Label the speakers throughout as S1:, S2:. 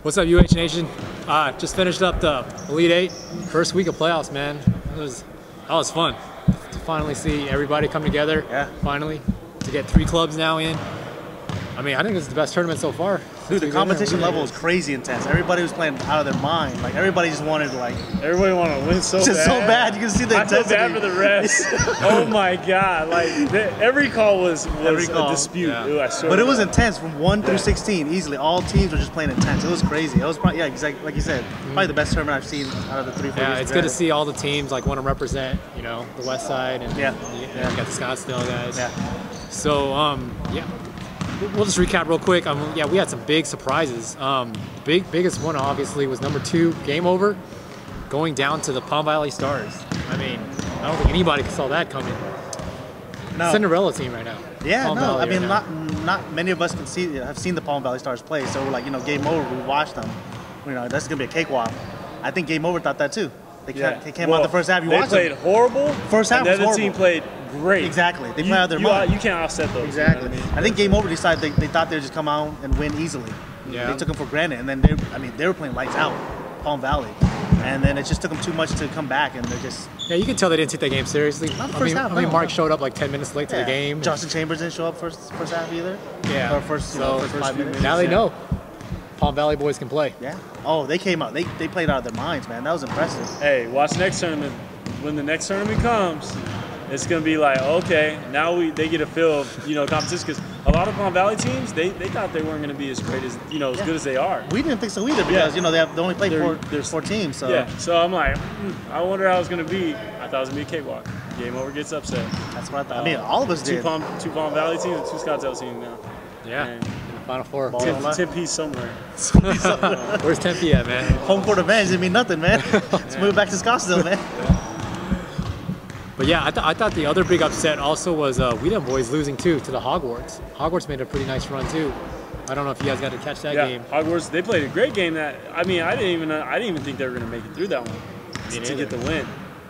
S1: What's up, UH Nation? Just finished up the Elite Eight, first week of playoffs, man. That was fun to finally see everybody come together.
S2: Yeah.
S1: Finally, to get 3 clubs now in. I mean, I think this is the best tournament so far.
S2: Dude, the competition level is crazy intense. Everybody was playing out of their mind. Like, everybody just wanted to,
S3: Everybody wanted to win so bad.
S2: Just so bad. You can see the intensity.
S3: I feel bad for the refs. Oh my God! Every call was a dispute.
S1: Yeah.
S3: Ooh, I swear.
S2: But it was intense from 1 through 16 easily. All teams were just playing intense. It was crazy. It was probably, exactly like you said, probably the best tournament I've seen out of the 3-4 years.
S1: Yeah, it's good to see all the teams want to represent, the West Side, and you got the Scottsdale guys.
S2: Yeah.
S1: So we'll just recap real quick. We had some big surprises. Biggest one obviously was number 2, Game Over, going down to the Palm Valley Stars. I mean, I don't think anybody saw that coming.
S2: No.
S1: Cinderella team right now.
S2: Yeah,
S1: Palm
S2: no,
S1: Valley
S2: I mean,
S1: right
S2: not many of us have seen the Palm Valley Stars play, so we're like, Game Over, we watched them. That's gonna be a cakewalk. I think Game Over thought that too. They came out the first half.
S3: They played horrible.
S2: First half was
S3: the other team played great.
S2: Exactly. They played out of their mind.
S3: You can't offset those.
S2: Exactly.
S3: You know what I mean?
S2: I think Game Over decided they thought they'd just come out and win easily.
S1: Yeah.
S2: They took them for granted, and then they were playing lights out, Palm Valley, and then it just took them too much to come back, and they're just.
S1: Yeah, you can tell they didn't take that game seriously.
S2: Not the first half,
S1: I mean,
S2: no.
S1: Mark showed up like 10 minutes late to the game.
S2: Justin Chambers didn't show up first half either.
S1: Yeah.
S2: Or first 5 minutes.
S1: Now they know Palm Valley boys can play.
S2: Yeah. Oh, they came out. They played out of their minds, man. That was impressive.
S3: Hey, watch next tournament. When the next tournament comes, it's gonna be like, okay, now they get a feel of competition, because a lot of Palm Valley teams they thought they weren't gonna be as great as as good as they are.
S2: We didn't think so either because they only played four teams. So
S3: yeah, so I'm like, I wonder how it's gonna be. I thought it was gonna be a cakewalk. Game Over gets upset.
S2: That's what I thought. I mean, all of us did.
S3: Two Palm Valley teams and 2 Scottsdale teams now.
S1: Yeah.
S3: And
S1: Final 4.
S3: Tempe somewhere.
S1: Where's Tempe at, man?
S2: Home court advantage didn't mean nothing, man. Let's move back to Scottsdale, man.
S1: But yeah, I thought the other big upset also was Weedham boys losing to the Hogwarts. Hogwarts made a pretty nice run too. I don't know if you guys got to catch that game.
S3: Hogwarts, they played a great game. I didn't even think they were gonna make it through that one to get the win.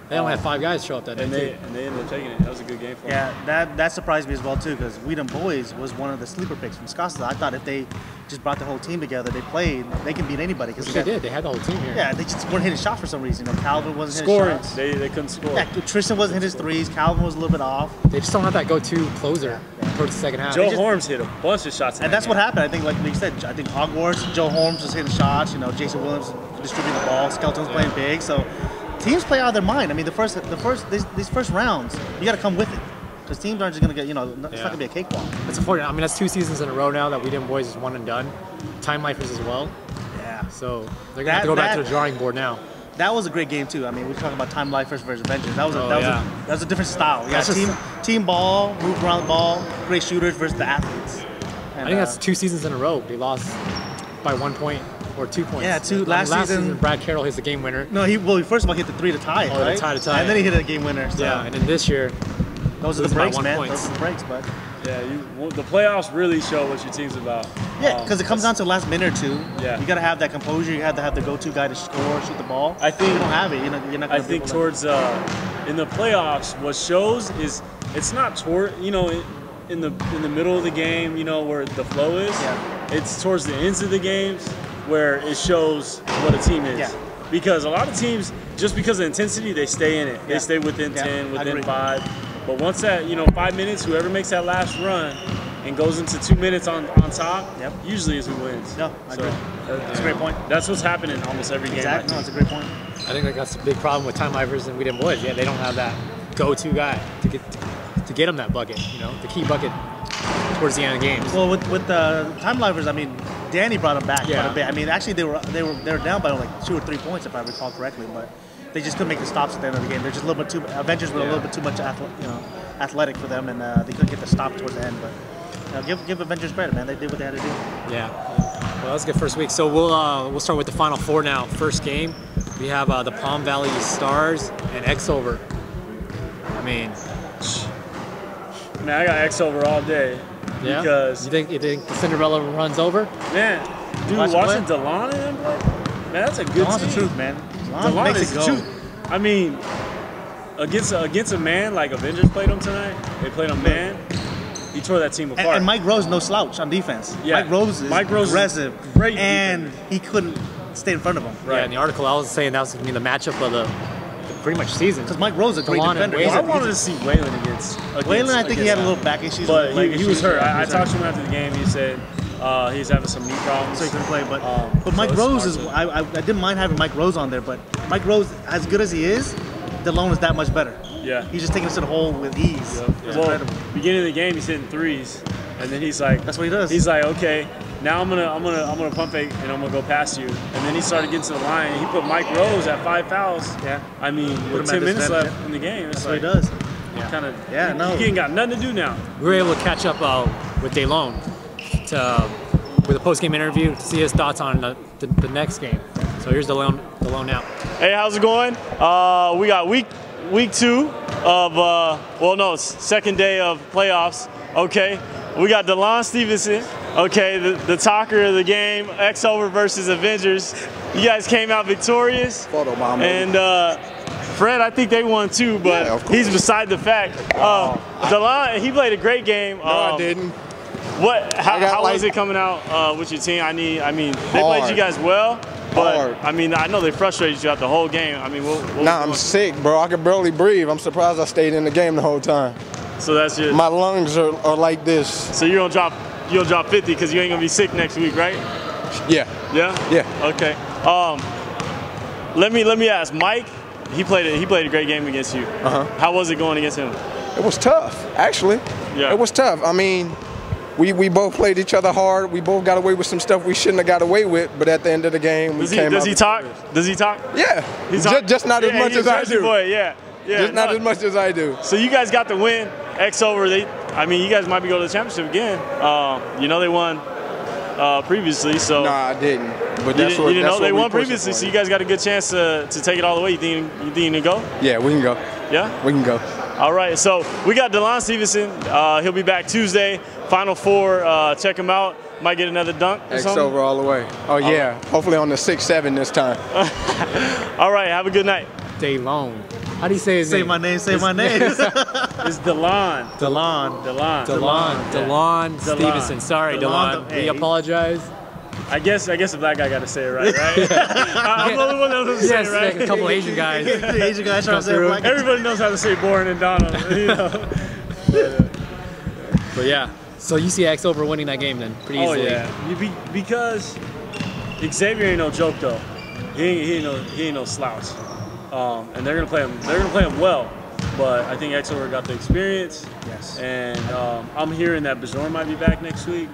S1: They only had 5 guys show up that day.
S3: And they ended up taking it. That was a good game for them.
S2: Yeah, that surprised me as well too, because Weedham boys was one of the sleeper picks from Scottsdale. I thought if they just brought the whole team together, they can beat anybody.
S1: Which they did. They had the whole team here.
S2: Yeah, they just weren't hitting shots for some reason. Calvin wasn't
S3: Scoring.
S2: hitting shots.
S3: They couldn't score.
S2: Yeah, Tristan wasn't hitting his threes. Calvin was a little bit off.
S1: They just don't have that go-to closer towards the second half.
S3: Joe Holmes hit a bunch of shots.
S2: And that's what happened. I think, like you said, I think Hogwarts, Joe Holmes was hitting shots. Jason Williams distributing the ball. Skelton's playing big. So teams play out of their mind. I mean, these first rounds, you got to come with it. Because teams aren't just going to get, it's not going to be a cakewalk.
S1: That's important. I mean, that's 2 seasons in a row now that Weedham boys is one and done. Time Lifers as well.
S2: Yeah.
S1: So they're going to have to go back to the drawing board now.
S2: That was a great game too. I mean, we're talking about Time Lifers versus Avengers. That was a different style. We got team ball, move around the ball, great shooters versus the athletes. And,
S1: I think that's 2 seasons in a row. They lost by 1 point or 2 points.
S2: Yeah, last season.
S1: Brad Carroll hits the game winner.
S2: No, he first of all hit the 3 to tie it, right?
S1: To tie.
S2: And then he hit a game winner. So.
S1: Yeah, and then this year,
S2: those are the breaks, man. Those are the breaks, bud.
S3: Yeah, the playoffs really show what your team's about.
S2: Yeah, because it comes down to the last minute or 2.
S3: Yeah.
S2: You got to have that composure. You have to have the go-to guy to score, shoot the ball.
S3: I think
S2: if you don't have it, you're not going to.
S3: I think towards in the playoffs, what shows is it's not toward in the middle of the game, where the flow is.
S2: Yeah.
S3: It's towards the ends of the games where it shows what a team is.
S2: Yeah.
S3: Because a lot of teams, just because of intensity, they stay in it. They stay within 10, within 5. But once that 5 minutes, whoever makes that last run and goes into 2 minutes on top, usually is who wins.
S2: No, I agree. That's a great point.
S3: That's what's happening almost every game.
S2: Exactly. No, that's a great point.
S1: I think that's the big problem with Time Lifers and Weedham boys. Yeah, they don't have that go-to guy to get them that bucket. The key bucket towards the end of the games.
S2: Well, with the Time Lifers, I mean, Danny brought them back quite a bit. I mean, actually, they were down by like 2 or 3 points if I recall correctly, but they just couldn't make the stops at the end of the game. They're just a little bit too. Avengers were a little bit too much athletic for them, and they couldn't get the stop towards the end. But give Avengers credit, man. They did what they had to do.
S1: Yeah. Well, that's a good first week. So we'll start with the Final 4 now. First game, we have the Palm Valley Stars and X-Over. I mean,
S3: I got X-Over all day.
S1: Yeah.
S3: Because
S1: you think the Cinderella runs over?
S3: Man, dude, watching Delon and them play, man, that's a good
S2: Delon's
S3: team.
S2: the truth, man.
S3: Delon is the truth. I mean, against a man like Avengers played him tonight. They played him man. he tore that team apart.
S2: And Mike Rose, no slouch on defense.
S3: Yeah.
S2: Mike Rose is aggressive,
S3: great
S2: and
S3: defense.
S2: he couldn't stay in front of him.
S1: Yeah, in the article I was saying that was going to be the matchup of the pretty much season.
S2: Because Mike Rose is a great
S1: DeLon
S2: defender.
S1: and
S3: I wanted to see Waylon against
S2: Waylon, I think he had a little back issues.
S3: But
S2: leg
S3: he was
S2: issues.
S3: hurt.
S2: Yeah,
S3: I talked to him after the game. He said he's having some knee problems.
S2: So he couldn't play. But
S3: so
S2: Mike
S3: it's
S2: Rose
S3: hard
S2: is.
S3: to-
S2: I didn't mind having Mike Rose on there, but Mike Rose, as good as he is, DeLon is that much better.
S3: Yeah.
S2: He's just taking us to the hole with ease. It's
S3: Well,
S2: incredible.
S3: beginning of the game, he's hitting threes, and then he's like,
S2: That's what he does.
S3: He's like, okay, now I'm gonna pump fake and I'm gonna go past you. And then he started getting to the line, and he put Mike Rose at 5 fouls.
S2: Yeah.
S3: I mean,
S2: Put
S3: with
S2: him at
S3: 10 minutes
S2: disadvantage,
S3: left in the game, it's
S2: That's what he
S3: like
S2: does.
S3: kind of
S2: Yeah,
S3: He ain't got nothing to do now.
S1: We were able to catch up with DeLon with a post-game interview to see his thoughts on the next game. So here's DeLon now.
S3: Hey, how's it going? We got week 2 of second day of playoffs. Okay, we got DeLon Stevenson. Okay, the talker of the game, X-Over versus Avengers. You guys came out victorious.
S4: Photobomb.
S3: And Fred, I think they won too, but
S4: Yeah, of course.
S3: he's beside the fact. DeLon, he played a great game.
S4: No, I didn't.
S3: How
S4: like-
S3: was it coming out with your team? I mean, they
S4: Hard.
S3: played you guys well, but
S4: Hard.
S3: I mean, I know they frustrated you out the whole game. I mean,
S4: Nah, I'm sick, bro. I can barely breathe. I'm surprised I stayed in the game the whole time.
S3: So that's your.
S4: My lungs are like this.
S3: So you'll drop 50 because you ain't gonna be sick next week, right?
S4: Yeah.
S3: Yeah.
S4: Yeah.
S3: Okay. Let me ask Mike. He played a great game against you. How was it going against him?
S4: It was tough, actually.
S3: Yeah.
S4: It was tough. I mean, we both played each other hard. We both got away with some stuff we shouldn't have got away with, but at the end of the game,
S3: Does he talk? Does he talk?
S4: Yeah.
S3: He
S4: Just not as much
S3: he's
S4: as I
S3: Jersey
S4: do.
S3: Boy. Yeah.
S4: Just not as much as I do.
S3: So you guys got the win. X-Over. I mean, you guys might be going to the championship again. You know they won previously, so.
S4: No, I didn't. But
S3: You
S4: that's
S3: didn't,
S4: what
S3: you didn't know
S4: that's
S3: they
S4: what we
S3: won
S4: pushing
S3: previously,
S4: for.
S3: so you guys got a good chance to take it all the way. You think you can go?
S4: Yeah, we can go.
S3: Yeah.
S4: We can go.
S3: All right, so we got DeLon Stevenson. He'll be back Tuesday. Final 4. Check him out. Might get another dunk or something.
S4: X-Over all the way. Oh, yeah. Hopefully on the 6-7 this time.
S3: All right, have a good night.
S1: DeLon. How do you say his name?
S2: Say my name. Say my name.
S3: It's DeLon.
S2: DeLon.
S1: DeLon Stevenson. Sorry, DeLon.
S2: Hey.
S1: We apologize.
S3: I guess the black guy got to say it right? I'm the only one that doesn't say
S1: Yes,
S3: it right.
S1: like a couple Asian guys.
S2: The Asian guy trying to say
S1: through.
S2: black.
S3: Everybody knows how to say Bourne and Donald. You know.
S1: But yeah, so you see X-Over winning that game then pretty
S3: Oh
S1: easily.
S3: yeah, because Xavier ain't no joke though. He ain't no slouch. And they're gonna play him. They're gonna play him well. But I think X-Over got the experience.
S2: Yes.
S3: And I'm hearing that Bajorn might be back next week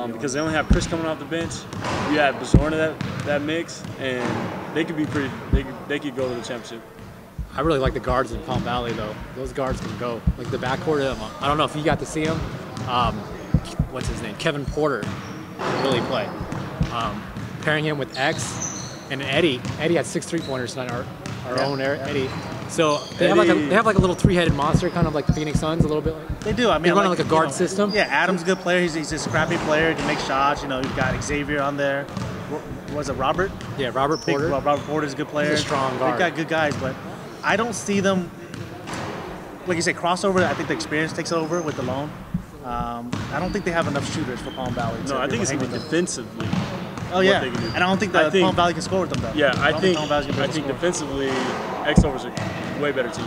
S3: because they only have Chris coming off the bench. You add Bajorn to that mix, and they could be pretty. They could go to the championship.
S1: I really like the guards in Palm Valley though. Those guards can go. Like the backcourt of them. I don't know if you got to see him. What's his name? Kevin Porter can really play. Pairing him with X and Eddie. Eddie had 6 3-pointers tonight. Our own Eddie. So they have like a little 3-headed monster, kind of like the Phoenix Suns, a little bit. Like,
S2: They do. I mean,
S1: They're running like a guard system.
S2: Yeah, Adam's a good player. He's a scrappy player. He can make shots. You know, you've got Xavier on there. Was it Robert?
S1: Yeah, Robert Porter.
S2: Robert Porter's a good player.
S1: He's a strong guard.
S2: They've got good guys, but I don't see them. Like you say, crossover. I think the experience takes over with DeLon. I don't think they have enough shooters for Palm Valley.
S3: No, I think it's gonna be defensively.
S2: Oh yeah,
S3: they can do.
S2: and I don't think that Palm Valley can score with them though.
S3: Yeah, I think
S2: Palm Valley's gonna be able to score.
S3: defensively, X-Over's a way better team.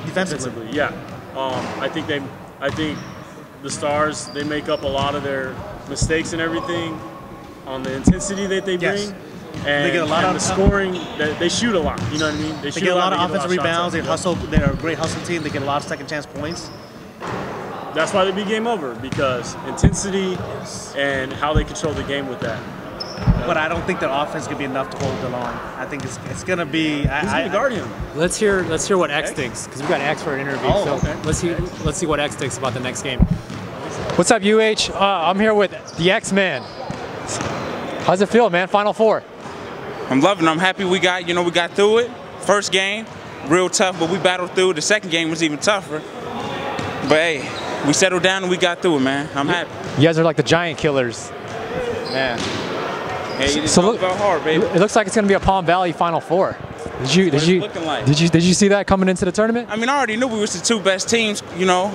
S2: Defensively.
S3: Yeah. I think the Stars, they make up a lot of their mistakes and everything on the intensity that they bring.
S2: Yes.
S3: And
S2: They get a lot
S3: and
S2: of
S3: the scoring. They shoot a lot. You know what I mean?
S2: They get a lot of offensive
S3: shots
S2: rebounds.
S3: up.
S2: They hustle. They're a great hustle team. They get a lot of second chance points.
S3: That's why they beat game over, because intensity and how they control the game with that.
S2: But I don't think their offense could be enough to hold DeLon. I think it's gonna be.
S3: Who's going to guard him?
S1: Let's hear what X thinks, because we got X for an interview.
S2: Oh,
S1: so
S2: okay.
S1: let's see what X thinks about the next game. What's up, UH? I'm here with the X-Man. How's it feel, man? Final 4.
S5: I'm loving it. I'm happy we got through it. First game, real tough, but we battled through. The second game was even tougher. But hey, we settled down and we got through it, man. I'm happy.
S1: You guys are like the giant killers.
S5: Man. Hey, you just
S1: So
S5: talk
S1: look-
S5: about hard, baby.
S1: It looks like it's gonna be a Palm Valley Final 4. Did you
S5: looking like.
S1: did you see that coming into the tournament?
S5: I mean, I already knew we was the 2 best teams, you know.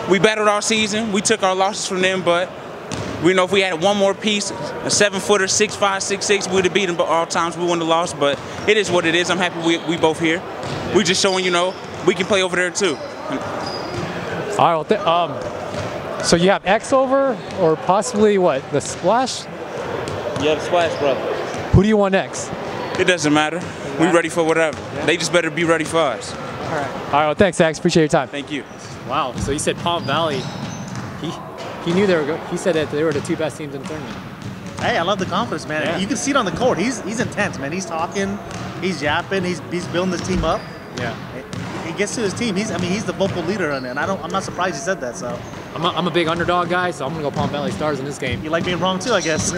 S5: We battled all season. We took our losses from them, but we know if we had one more piece, a 7-footer, 6'5", 6'6", we would have beat them all times. We wouldn't have lost, but it is what it is. I'm happy we both here. We just showing, you know, we can play over there too.
S1: All right. Well, so you have X over, or possibly what? The Splash?
S5: Yeah, the Splash, brother.
S1: Who do you want next?
S5: It doesn't matter. We ready for whatever.
S1: Yeah.
S5: They just better be ready for us.
S1: All right. All right. Well, thanks, X. Appreciate your time.
S5: Thank you.
S1: Wow. So you said Palm Valley. He knew they were good. He said that they were the 2 best teams in the tournament.
S2: Hey, I love the confidence, man.
S1: Yeah.
S2: You can see it on the court. He's intense, man. He's talking, he's yapping, he's building this team up.
S1: Yeah.
S2: He gets to his team. He's the vocal leader in it, and I'm not surprised he said that. So
S1: I'm a big underdog guy, so I'm gonna go Palm Valley Stars in this game.
S2: you like being wrong too, I guess.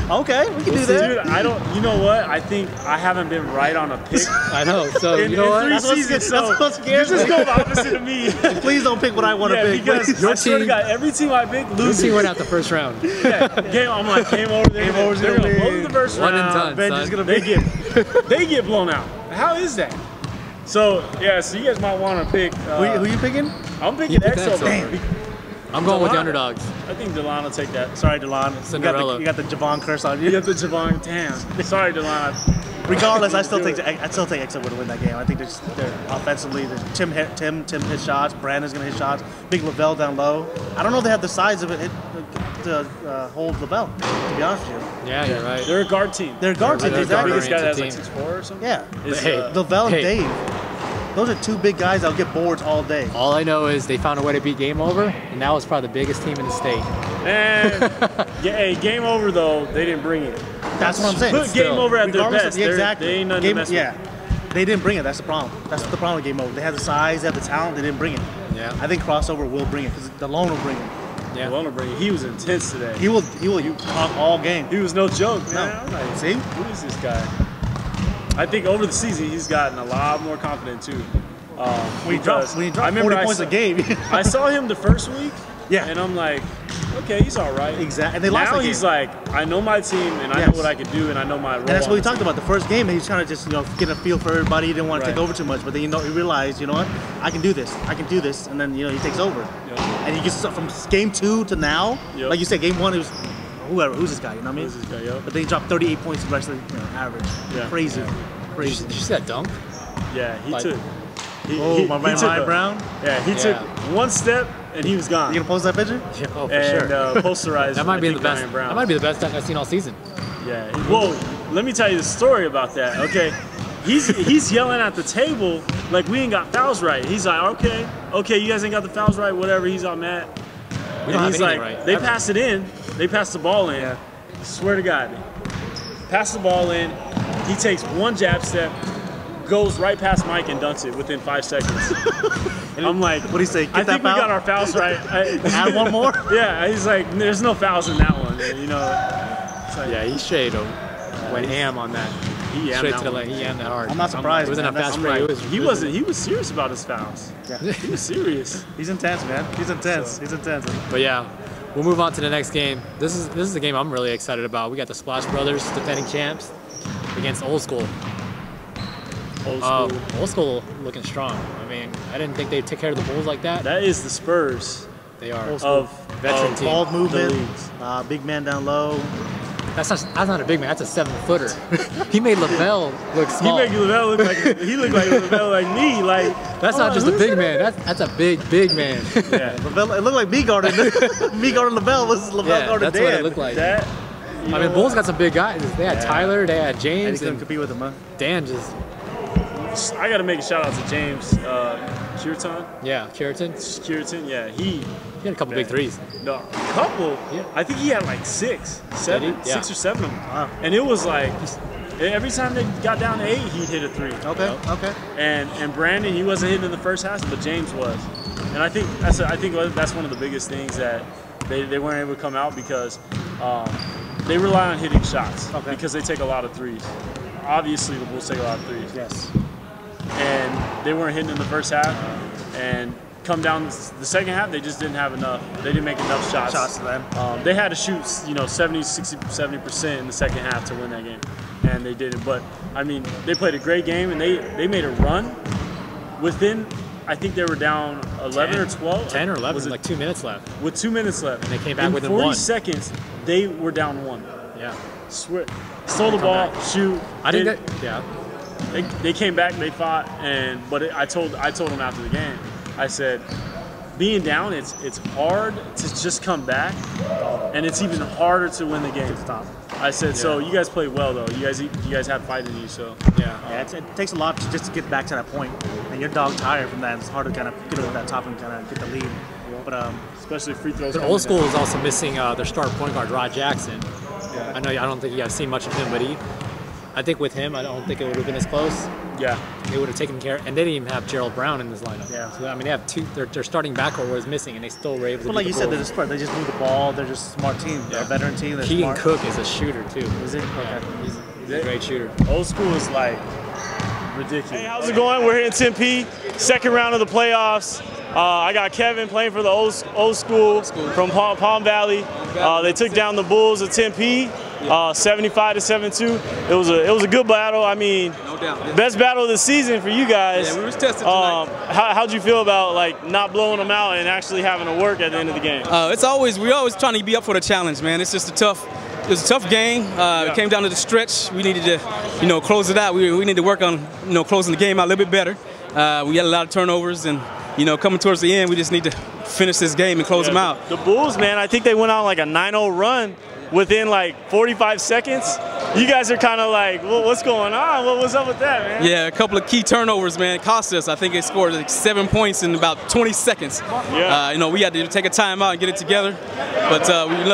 S2: Okay, we can do that.
S3: Dude, I don't. You know what? I think I haven't been right on a pick.
S1: I know. So you know what?
S2: That's what's
S3: seasons,
S2: that's
S3: so
S2: what scares
S3: you
S2: me.
S3: just go opposite of me.
S2: Please don't pick what I want to pick.
S3: because
S2: please.
S1: Your
S3: I swear to
S1: team-
S3: God, every team I pick
S1: Your
S3: loses.
S1: team went out the first round.
S3: I'm like, game over.
S2: Game over's
S3: They're
S2: gonna
S3: gonna
S2: be
S3: blow the first
S1: one and
S3: round.
S1: done.
S2: Benji's
S1: son.
S2: gonna
S3: They
S2: be.
S3: they get blown out. How is that? So yeah, so you guys might want to pick.
S2: Who you picking?
S3: I'm picking
S1: You picked
S3: X over.
S1: X. I'm going with the
S3: Delon.
S1: underdogs.
S3: I think Delon will take that.
S2: Sorry, Delon.
S1: Cinderella.
S2: You got the Javon curse on
S3: You
S2: you.
S3: got the Javon. Damn. Sorry, Delon.
S2: Regardless, I still think Exo would win that game. I think they're offensively. Tim hit shots. Brandon's gonna hit shots. Big Lavelle down low. I don't know if they have the size of it to hold Lavelle. To be honest with you.
S1: Yeah, you're right.
S3: They're a guard team.
S2: They're a guard team.
S1: They're a
S3: The
S2: Exactly.
S3: biggest guy that's like
S1: Team.
S3: 6'4" or something.
S2: Yeah.
S3: Is,
S1: Hey.
S2: Lavelle and
S1: Hey.
S2: Dave. Those are two big guys that'll get boards all day.
S1: All I know is they found a way to beat Game Over, and that was probably the biggest team in the state.
S3: And hey, game over though. They didn't bring it.
S2: That's what I'm saying.
S3: Put
S1: Still,
S3: game over at their
S2: Regardless
S3: best.
S2: of- exactly.
S3: They ain't nothing
S2: Game-
S3: to mess
S2: yeah.
S3: with.
S2: They didn't bring it. That's the problem. That's the problem with Game Over. They have the size, they have the talent. They didn't bring it.
S1: Yeah.
S2: I think Crossover will bring it because the loan will bring it.
S1: Yeah.
S3: Well, bring it. He was intense today.
S2: He will talk all game.
S3: He was no joke, man.
S2: No.
S3: I was like,
S2: See?
S3: who is this guy? I think over the season he's gotten a lot more confident too.
S2: When you
S3: Because
S2: drop
S3: I
S2: 40
S3: remember
S2: points a game.
S3: I saw him the first week.
S2: Yeah.
S3: And I'm like, okay, he's all right.
S2: Exactly. And they lost
S3: Now
S2: that
S3: he's
S2: game.
S3: like, I know my team and I
S2: Yes.
S3: know what I can do and I know my role.
S2: And that's what
S3: on
S2: we
S3: the
S2: talked about. The first game, he was trying to just get a feel for everybody. He didn't want to take
S3: Right.
S2: over too much, but then he realized, you know what, I can do this. I can do this, and then he takes over.
S3: Yep.
S2: And he gets from game 2 to now.
S3: Yep.
S2: Like you said, game 1 it was who's this guy? You know what I mean?
S3: Who's this guy, yep.
S2: But then he dropped 38 points the rest of the average.
S3: Yeah.
S2: Crazy,
S1: Did
S2: crazy.
S1: you see that dunk?
S3: Yeah, he
S1: Like-
S3: took.
S2: My man
S3: took
S2: Ryan
S3: a-
S2: Brown.
S3: Yeah, he took one step and he was gone.
S2: You gonna post that picture?
S1: Yeah, oh, for
S3: and
S1: sure.
S3: posterized.
S1: That might be
S3: I
S1: the
S3: think,
S1: best.
S3: Ryan Brown.
S1: That might be the best dunk I've seen all season.
S3: Yeah. Well, let me tell you the story about that. Okay, he's yelling at the table like we ain't got fouls right. He's like, okay, you guys ain't got the fouls right. Whatever. He's all mad.
S1: We don't
S3: And he's
S1: have
S3: like,
S1: anything right.
S3: they
S1: ever.
S3: pass it in. They pass the ball in.
S2: Yeah.
S3: Swear to God. Pass the ball in. He takes one jab step, goes right past Mike and dunks it within 5 seconds. And I'm like,
S2: What'd he say? Get
S3: I
S2: that
S3: think we
S2: foul?
S3: got our fouls right.
S2: Add one more.
S3: Yeah, he's like, there's no fouls in that one. You know, it's like,
S1: Yeah, he straight went ham on that.
S3: he
S1: Straight
S3: that
S1: to the
S3: one.
S1: lane. He hammed that hard.
S2: I'm not surprised,
S1: It wasn't
S2: man.
S1: a fast
S3: I'm
S1: break.
S3: like,
S1: It was.
S3: he wasn't. He was serious about his fouls.
S2: Yeah.
S3: He was serious.
S2: He's intense, man. He's intense. He's intense.
S1: But yeah, we'll move on to the next game. This is the game I'm really excited about. We got the Splash Brothers, defending champs, against Old School. Old School looking strong. I mean, I didn't think they'd take care of the Bulls like that.
S3: That is the Spurs
S1: They are.
S2: Old School.
S3: of
S1: Veteran
S3: of
S1: team.
S2: Ball
S3: the
S2: movement.
S3: leagues.
S2: Big man down low.
S1: That's not a big man. That's a 7-footer. He made Lavelle look
S3: He
S1: small.
S3: make Lavelle look like he looked like Lavelle like me. Like
S1: That's not just a big man. That's a big man.
S3: yeah.
S2: Lavelle, it looked like me guarding. me guarding Lavelle was Lavelle
S1: Yeah,
S2: guarding
S1: that's what
S2: Dan.
S1: it looked like.
S3: That. you
S1: I
S3: know
S1: mean, Bulls
S3: what?
S1: got some big guys. They had Tyler, they had
S2: And he
S1: James,
S2: couldn't
S1: and
S2: compete with him, huh?
S1: Dan just,
S3: I got to make a shout out to James Kirtan.
S1: Keratin.
S3: Yeah, he
S1: He had a couple big threes.
S3: no a couple.
S1: Yeah.
S3: I think he had like 6 or 7
S1: Yeah.
S3: of them.
S2: Wow.
S3: And it was like every time they got down to 8, he'd hit a 3.
S2: Okay, okay.
S3: And Brandon, he wasn't hitting in the first half, but James was. And I think that's one of the biggest things that they weren't able to come out because they rely on hitting shots because they take a lot of threes. Obviously, the Bulls take a lot of threes.
S2: Yes.
S3: And they weren't hitting in the first half. And come down the second half, they just didn't have enough. They didn't make enough shots.
S2: Shots to them.
S3: They had to shoot, 70% in the second half to win that game, and they didn't. But I mean, they played a great game, and they made a run within. I think they were down 11 or 12.
S1: 10 or 11,
S3: was it,
S1: like 2 minutes left.
S3: With 2 minutes left.
S1: And they came back
S3: in
S1: within
S3: 40
S1: one.
S3: seconds, they were down 1.
S1: Yeah.
S3: Swear. Stole the ball, shoot.
S1: I think that, yeah.
S3: They came back, they fought, I told them after the game, I said, being down, it's hard to just come back, and it's even harder to win the game.
S2: Stop.
S3: I said, so you guys played well though. You guys had fight in you, so
S2: yeah. It takes a lot just to get back to that point, and you're dog tired from that. It's hard to kind of get over that top and kind of get the lead. But
S3: especially free throws.
S1: But Old School is also missing their star point guard Rod Jackson. Yeah. I don't think you guys seen much of him, but I think with him, I don't think it would have been as close.
S3: Yeah.
S1: They would have taken care, and they didn't even have Gerald Brown in this lineup.
S2: Yeah.
S1: So, I mean, they have two. Their starting backcourt was missing, and they still were able to.
S2: But like you said, they're just smart. They just move the ball. They're just a smart team. They're a veteran team. They're
S1: Keegan
S2: smart.
S1: Cook is a shooter too.
S2: Is it?
S1: Yeah,
S2: Okay.
S1: he's a great shooter.
S3: Old School is like ridiculous. Hey, how's it going? We're here in Tempe, second round of the playoffs. I got Kevin playing for the old school from Palm Valley. They took down the Bulls of Tempe, 75-72. It was a good battle. I mean,
S6: no doubt.
S3: Best battle of the season for you guys.
S6: Yeah, we was tested tonight.
S3: How'd you feel about like not blowing them out and actually having to work at the end of the game?
S6: We're always trying to be up for the challenge, man. It's just it was a tough game. It came down to the stretch. We needed to, close it out. We need to work on, closing the game out a little bit better. We had a lot of turnovers, and coming towards the end, we just need to finish this game and close them out.
S3: The Bulls, man, I think they went on like a 9-0 run within like 45 seconds. You guys are kind of like, well, what's going on? What's up with that, man?
S6: Yeah, a couple of key turnovers, man. It cost us. I think they scored like 7 points in about 20 seconds.
S3: Yeah.
S6: We had to take a timeout and get it together. But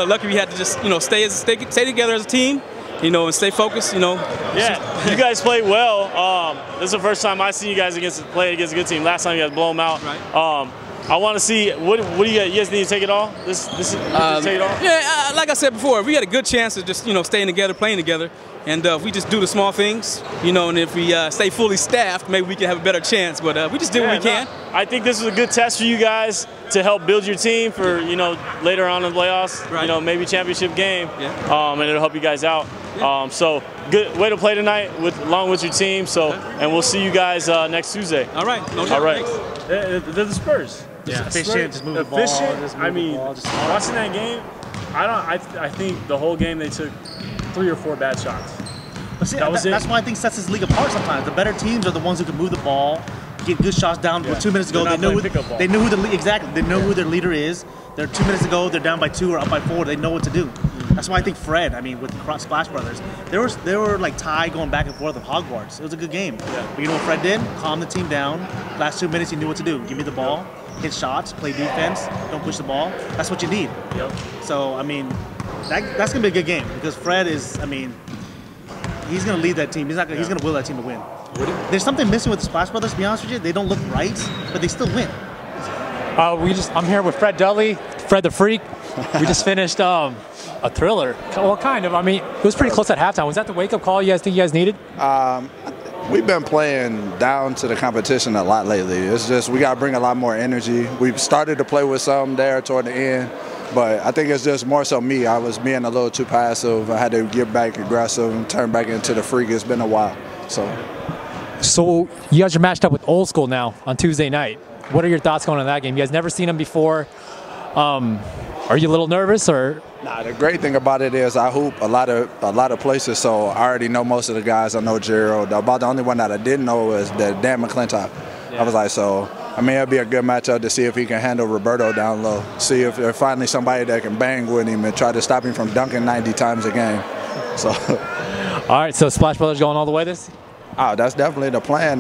S6: luckily we had to just, stay together as a team, and stay focused,
S3: Yeah, you guys played well. This is the first time I've seen you guys play against a good team. Last time you guys blow them out.
S6: Right.
S3: I want to see, what do you guys need to take it all? Take it all?
S6: Yeah, like I said before, we had a good chance of just, staying together, playing together. And if we just do the small things, and if we stay fully staffed, maybe we can have a better chance. But we just do what we can.
S3: I think this is a good test for you guys to help build your team for, later on in the playoffs,
S6: right.
S3: Maybe championship game.
S6: Yeah.
S3: And it'll help you guys out. Yeah. So good way to play tonight along with your team. So, and we'll see you guys next Tuesday.
S6: All right. No,
S3: all right.
S6: Thanks.
S3: They're the Spurs.
S2: Yeah. Efficient, just move the ball.
S3: Watching that game, I think the whole game they took 3 or 4 bad shots.
S2: But see, that's why I think sets this league apart sometimes. The better teams are the ones who can move the ball, get good shots down with 2 minutes to go. They know who their leader is. They're 2 minutes to go. They're down by 2 or up by 4. They know what to do. That's why I think Fred, with Splash Brothers, they were like tied going back and forth with Hogwarts. It was a good game. Yeah. But you know what Fred did? Calm the team down. Last 2 minutes, he knew what to do. Give me the ball, hit shots, play defense, don't push the ball. That's what you need.
S3: Yep.
S2: So, that's going to be a good game because Fred is, he's going to lead that team. He's going to will that team to win. There's something missing with the Splash Brothers, to be honest with you. They don't look right, but they still win.
S1: I'm here with Fred Dudley, Fred the Freak. We just finished a thriller. Well, kind of. It was pretty close at halftime. Was that the wake-up call you guys think you guys needed?
S7: We've been playing down to the competition a lot lately. It's just we got to bring a lot more energy. We've started to play with some there toward the end, but I think it's just more so me. I was being a little too passive. I had to get back aggressive and turn back into the freak. It's been a while.
S1: So you guys are matched up with Old School now on Tuesday night. What are your thoughts going on that game? You guys never seen them before. Are you a little nervous or?
S7: Nah, the great thing about it is I hoop a lot of places, so I already know most of the guys. I know Gerald. About the only one that I didn't know was Dan McClintock. Yeah. I was like, it'll be a good matchup to see if he can handle Roberto down low. See if there's finally somebody that can bang with him and try to stop him from dunking 90 times a game. So.
S1: All right, so Splash Brothers going all the way this?
S7: Oh, that's definitely the plan.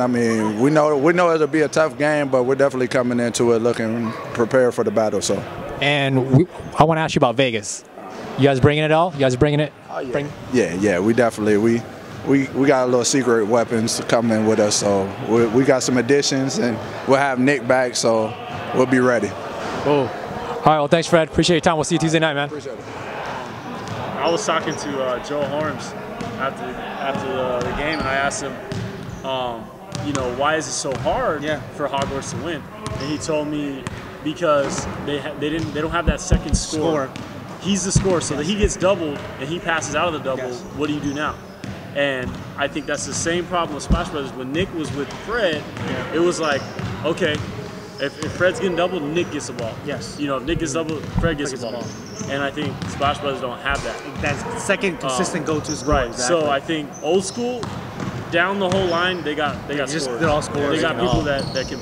S7: We know it'll be a tough game, but we're definitely coming into it looking prepared for the battle. So.
S1: And I want to ask you about Vegas. You guys bringing it all? You guys bringing it?
S7: Oh, yeah. Yeah. We definitely we got a little secret weapons coming with us. So we got some additions, and we'll have Nick back. So we'll be ready.
S1: Cool. All right. Well, thanks, Fred. Appreciate your time. We'll see you Tuesday night, man.
S7: Appreciate it.
S3: I was talking to Joe Harms after the game, and I asked him, why is it so hard for Hogwarts to win? And he told me because they don't have that second scorer. He's the scorer, so that he gets doubled and he passes out of the double. Yes. What do you do now? And I think that's the same problem with Splash Brothers. When Nick was with Fred, it was like, okay, If Fred's getting doubled, Nick gets the ball.
S2: Yes.
S3: You know, if Nick gets doubled, Fred gets the ball. And I think Splash Brothers don't have that.
S2: That's second consistent go-to scorer.
S3: Right.
S2: Exactly.
S3: So I think old school, down the whole line, they got scorers.
S2: They're all scorers.
S3: They got people that can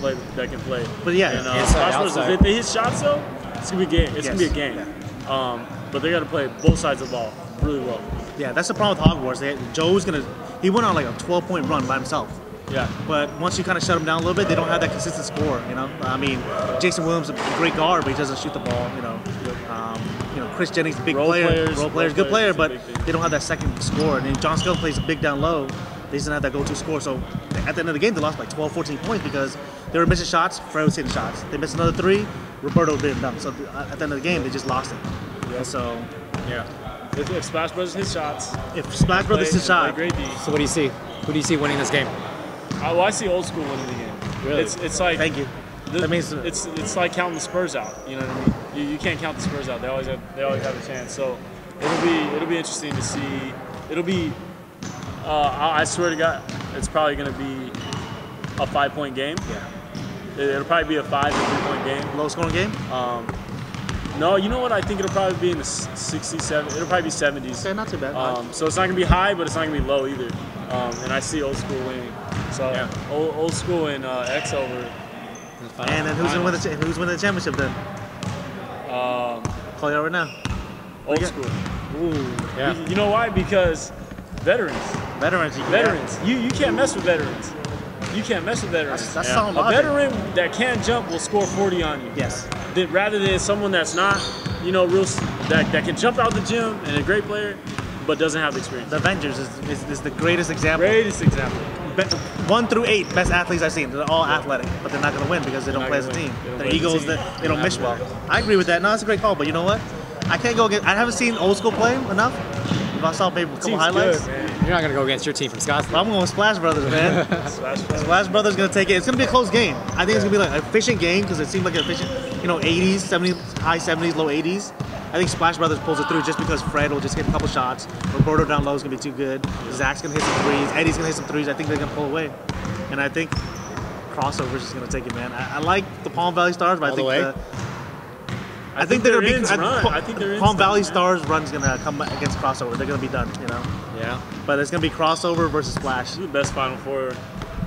S3: play.
S2: But yeah,
S3: and Splash Brothers, if they hit shots though, it's gonna be a game. It's gonna be a game.
S2: Yeah.
S3: But they got to play both sides of the ball really well.
S2: Yeah, that's the problem with Hogwarts. He went on like a 12-point run by himself.
S3: Yeah.
S2: But once you kind of shut them down a little bit, they don't have that consistent score. You know, I mean, Jason Williams is a great guard, but he doesn't shoot the ball. You know, Chris Jennings, big
S3: Role players,
S2: good player, but they don't have that second score. And then John Scott plays big down low. They just didn't have that go-to score. So at the end of the game, they lost by 12, 14 points because they were missing shots. Fred was hitting shots. They missed another 3. Roberto didn't done. So at the end of the game, they just lost it. Yeah. So
S3: yeah. If Splash Brothers hit shots,
S2: hit shots,
S3: great D.
S1: So what do you see? Who do you see winning this game?
S3: I see old school winning the game.
S1: Really?
S3: It's like
S2: thank you. That means
S3: it's like counting the Spurs out. You know what I mean? You can't count the Spurs out. They always have a chance. So it'll be interesting to see. It'll be. I swear to God, it's probably going to be a 5-point game.
S2: Yeah.
S3: It'll probably be a 5 to 3-point game.
S2: Low scoring game.
S3: No, you know what? I think it'll probably be in the 60s, 70s. It'll probably be 70s.
S2: Okay, not too bad.
S3: So it's not gonna be high, but it's not gonna be low either. And I see old school winning. So old school and X over.
S2: And then who's winning the championship then? Call you out right now.
S3: Old school.
S2: Ooh.
S1: Yeah.
S3: You know why? Because veterans.
S2: Veterans.
S3: You can't mess with veterans. You can't mess with veterans.
S2: That's sound
S3: A
S2: logic.
S3: veteran that can't jump will score 40 on you.
S2: Yes.
S3: Rather than someone that's not, real that can jump out the gym and a great player, but doesn't have the experience.
S2: The Avengers is the greatest example. 1 through 8 best athletes I've seen. They're all athletic, but they're not going to win because they don't play as a team. Their egos, they don't mesh well. I agree with that. No, it's a great call, but you know what? I can't go against. I haven't seen old school play enough. If I saw maybe a couple highlights.
S1: Good, you're not gonna go against your team from Scottsdale.
S2: I'm going with Splash Brothers, man. Splash Brothers gonna take it. It's gonna be a close game. I think it's gonna be like an efficient game because it seemed like an efficient, 80s, 70s, high 70s, low 80s. I think Splash Brothers pulls it through just because Fred will just hit a couple shots. Roberto down low is gonna be too good. Zach's gonna hit some threes. Eddie's gonna hit some threes. I think they're gonna pull away, and I think Crossover's just gonna take it, man. I like the Palm Valley Stars, but I think they're gonna be. Palm Valley Stars run's gonna come against Crossover. They're gonna be done,
S1: Yeah.
S2: But it's gonna be Crossover versus Splash.
S3: This is the best Final Four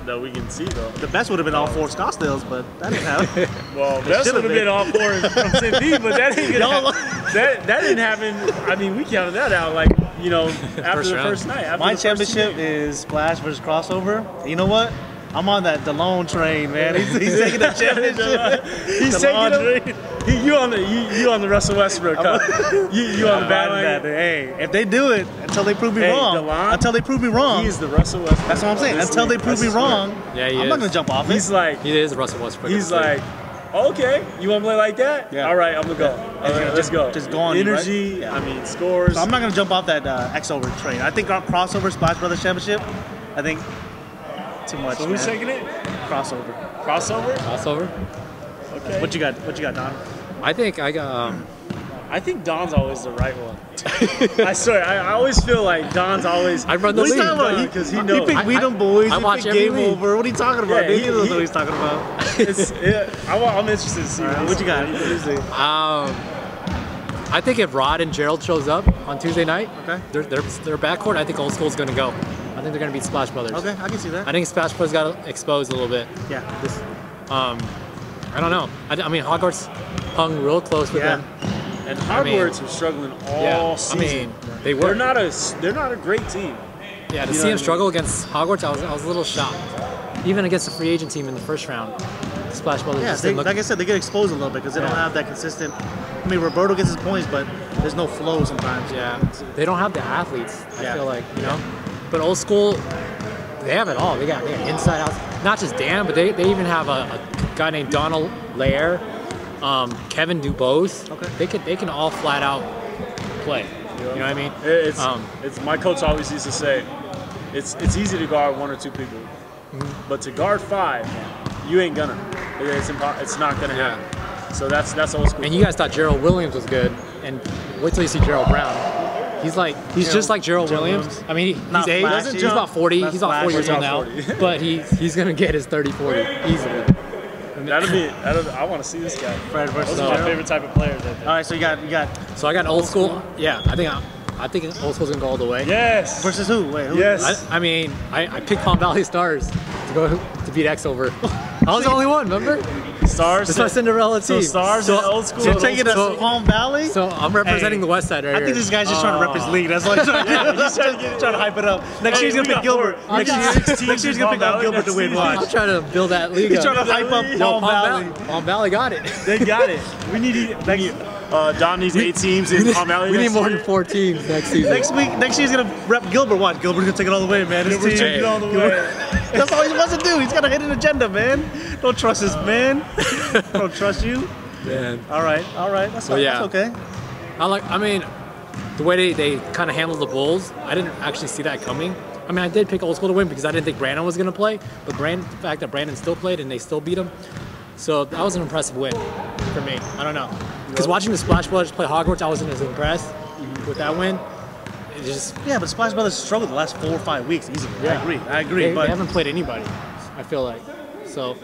S3: that we can see, though.
S2: The best would have been all 4 Scottsdales, but that didn't happen.
S3: Well, best would have been all 4 from St. but that ain't gonna happen. That didn't happen. I mean, we counted that out, after the first night.
S2: My championship is Splash versus Crossover. You know what? I'm on that DeLone train, man. He's taking the championship.
S3: He's taking it. You on the Russell Westbrook cup. You on the bandwagon.
S2: Hey, if they do it until they prove me wrong. Until they prove me wrong.
S3: He's the Russell Westbrook.
S2: That's what I'm saying. Until they prove me wrong.
S1: Yeah,
S2: I'm not gonna jump off it.
S3: He's like,
S1: he is Russell Westbrook.
S3: He's like, okay, you want to play like that?
S2: Yeah.
S3: All right, I'm gonna go. Let's go.
S2: Just go on.
S3: Energy.
S2: Right?
S3: I mean, scores.
S2: So I'm not gonna jump off that X over train. I think our Crossover Splash Brothers championship. I think too much.
S3: So who's taking it?
S2: Crossover.
S1: Crossover.
S3: Okay.
S2: What you got, Don?
S1: I think
S3: Don's always the right one. I swear, I always feel like Don's always.
S1: I run the league.
S2: What are you talking about?
S3: Because he knows.
S2: He picked Weedham Boys.
S1: I watch
S2: he
S1: every
S2: Game
S1: league.
S2: Over. What are you talking about?
S3: Yeah,
S2: he doesn't know what he's talking about.
S3: I'm interested to see.
S2: What you got? What do you see?
S1: I think if Rod and Gerald shows up on Tuesday night,
S2: okay,
S1: their backcourt, I think Old School's going to go. I think they're going to beat Splash Brothers.
S2: Okay, I can see that.
S1: I think Splash Brothers got exposed a little bit.
S2: Yeah.
S1: I don't know. I mean, Hogwarts hung real close with them.
S3: And Hogwarts were struggling all season.
S1: I mean, they were.
S3: They're not a great team.
S1: Yeah, to see them struggle against Hogwarts, I was a little shocked. Even against the free agent team in the first round, Splash Brothers.
S2: Yeah, like I said, they get exposed a little bit because they don't have that consistent. I mean, Roberto gets his points, but there's no flow sometimes.
S1: Yeah, they don't have the athletes. I feel like But Old School, they have it all. They got inside out. Not just Dan, but they even have a guy named Donald Lair, Kevin Dubose. Okay. They can all flat out play. You know what I mean?
S3: It's my coach always used to say, it's easy to guard 1 or 2 people, but to guard 5, you ain't gonna. It's not gonna happen. So that's Old School.
S1: And you guys thought Gerald Williams was good, and wait till you see Gerald Brown. He's just like Gerald Williams. I mean, he's age. He's about 40. He's about 40 years old now, but he's gonna get his 30-40 easily.
S3: I want to see this guy.
S2: Fred versus
S3: Those are my favorite type of players.
S2: All right, so you got.
S1: So I got old school. Yeah, I think old school's gonna go all the way.
S3: Yes.
S2: Versus who? Wait, who?
S3: Yes.
S1: I mean, I picked Palm Valley Stars to go to beat X over. I was the only one, remember?
S3: Stars.
S1: It's my Cinderella team.
S3: So Stars and old school.
S2: So you're taking us to Palm Valley?
S1: So I'm representing the West Side right here.
S2: I think this guy's just trying to rep his league. That's why he's trying to hype it up. Next year he's gonna pick Gilbert. Next year he's gonna pick up Gilbert to win. Watch.
S1: I'm trying to build that league.
S2: He's trying to hype up Palm Valley.
S1: Palm Valley got it.
S3: They got it. We need Don needs 8 teams in Palm Valley.
S1: We need more than 4 teams next season.
S2: Next year he's gonna rep Gilbert. Watch, Gilbert's gonna take it all the way, man. His team.
S3: All the way.
S2: That's all he wants to do. He's got a hidden agenda, man. Don't trust this man. Don't trust you.
S1: Man.
S2: All right. That's okay.
S1: I mean, the way they kind of handled the Bulls, I didn't actually see that coming. I mean, I did pick old school to win because I didn't think Brandon was going to play, but the fact that Brandon still played and they still beat him, so that was an impressive win for me. I don't know. Because watching the Splash Brothers play Hogwarts, I wasn't as impressed with that win.
S2: Yeah, but Splash Brothers struggled the last 4 or 5 weeks easily.
S1: Yeah.
S2: I agree.
S1: They haven't played anybody, I feel like. So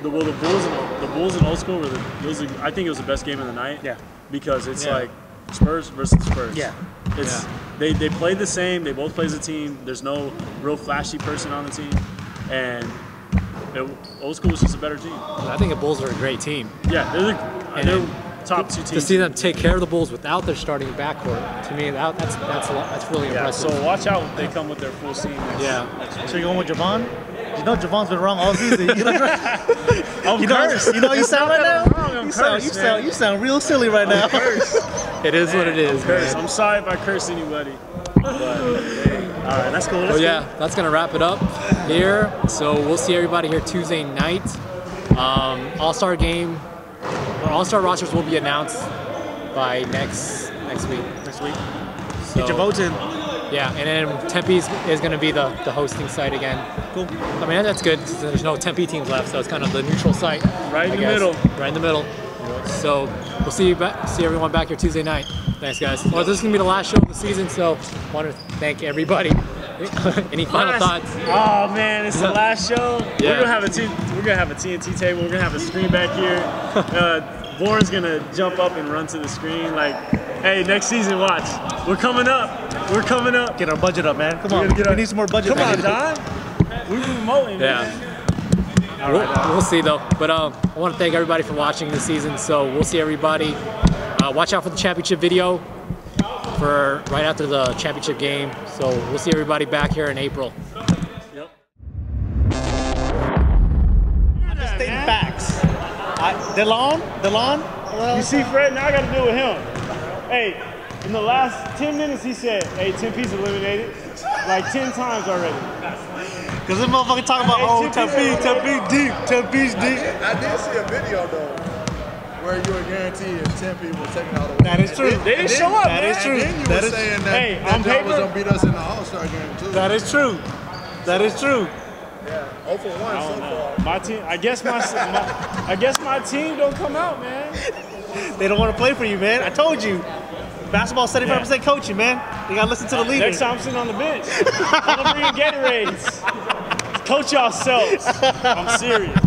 S3: the Bulls and old school I think it was the best game of the night.
S2: Yeah.
S3: Because it's like Spurs versus Spurs.
S2: Yeah.
S3: They played the same. They both play as a team. There's no real flashy person on the team, and old school was just a better team.
S1: I think the Bulls are a great team.
S3: Yeah, they're top 2 teams.
S1: To see them take care of the Bulls without their starting backcourt, to me, that's really impressive.
S3: So watch out when they come with their full team.
S2: So you're going with Javon? You know Javon's been wrong all season. You know you sound right now? You sound real silly right now.
S1: It is what it is, man.
S3: I'm sorry if I curse anybody. But, hey.
S2: All right, that's cool.
S1: That's going to wrap it up here. So we'll see everybody here Tuesday night. All-Star game. Our All-Star rosters will be announced by next week.
S2: Next week.
S1: So,
S2: get your votes in.
S1: Yeah, and then Tempe is going to be the hosting site again.
S2: Cool.
S1: I mean, that's good. There's no Tempe teams left, so it's kind of the neutral site.
S3: Right in the middle.
S1: Right in the middle. So we'll see everyone back here Tuesday night. Thanks, guys. Well, this is going to be the last show of the season, so I want to thank everybody. Any final thoughts?
S3: Oh man, it's the last show.
S1: Yeah.
S3: We're gonna have a TNT table. We're gonna have a screen back here. Warren's gonna jump up and run to the screen like, hey, next season, watch. We're coming up. We're coming up.
S2: Get our budget up, man. Come on. We need some more budget.
S3: Come on, Don. We're promoting, man.
S1: We'll see though. But I want to thank everybody for watching this season. So we'll see everybody. Watch out for the championship video for right after the championship game. So we'll see everybody back here in April.
S2: Yep. I'm just stating facts. DeLon? Well,
S3: you see Fred? Now I got to deal with him. Hey, in the last 10 minutes he said, hey, Tempe's eliminated like 10 times already.
S2: Because this motherfucker talking about, Tempe's deep.
S8: I did see a video though, where you were guaranteed Tempe was taking all the way.
S2: That is true.
S3: They didn't show up.
S2: That is true.
S8: And then you were saying that
S3: on
S8: John
S3: paper
S8: was gonna beat us in the All-Star game too.
S2: That is true.
S8: Yeah, 0 for 1 so far.
S3: My team. I guess my team don't come out, man.
S2: They don't want to play for you, man. I told you. Basketball 75% coaching, man. You gotta listen to the leader.
S3: Next time I'm sitting on the bench. I'm gonna bring Gatorades. Coach yourselves. I'm serious.